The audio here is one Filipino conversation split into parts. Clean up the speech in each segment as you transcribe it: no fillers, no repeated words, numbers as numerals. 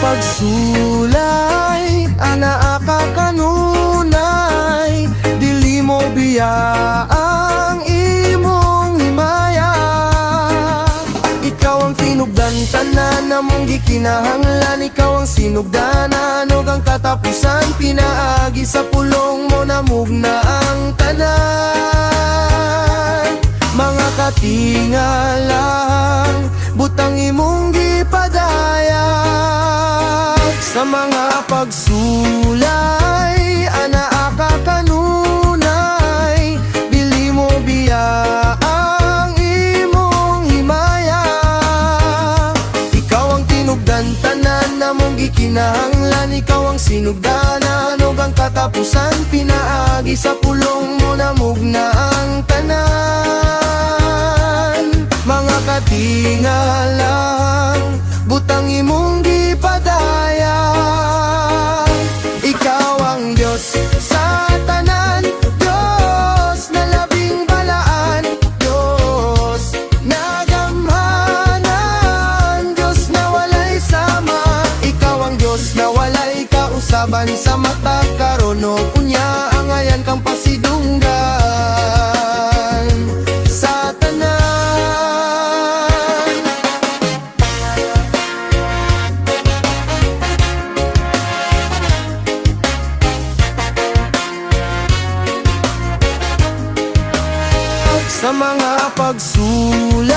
pagsulay, ana akakanunay, dili mo biya ang imong himaya. Ikaw ang tinubdan, tanan namong gikinahanglan. Ikaw ang sinugdanan, ug ang katapusan pinaagi sa pulong mo namugna ang tanan. Mga katingalang butang imong gipadaya, sa mga pagsulay, ana akakanunay, dili mo biya ang imong himaya. Ikaw ang tinubdan, tanan namong gikinahanglan. Ikaw ang sinugdanan, ug ang katapusan pinaagi sa pulong mo namugna ang tanan. Mga katingalang butang imong gipadaya, ikaw ang Diyos sa tanan, Diyos na labing balaan, Diyos na gamhanan, Diyos na walay sama. Ikaw ang Diyos na walay kausaban, sa mata karon ug unya ang ayan kang pasidunggan sa tanan. Sa mga pagsulay,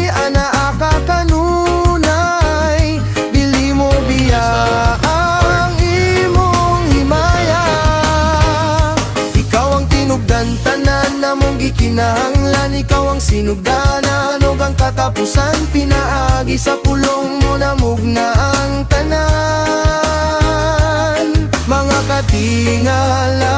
ana akakanunay, dili mo biya ang imong himaya. Ikaw ang tinubdan, tanan namong gikinahanglan. Ikaw ang sinugdanan, ug ang katapusan pinaagi sa pulong mo namugna ang tanan. Mga katingala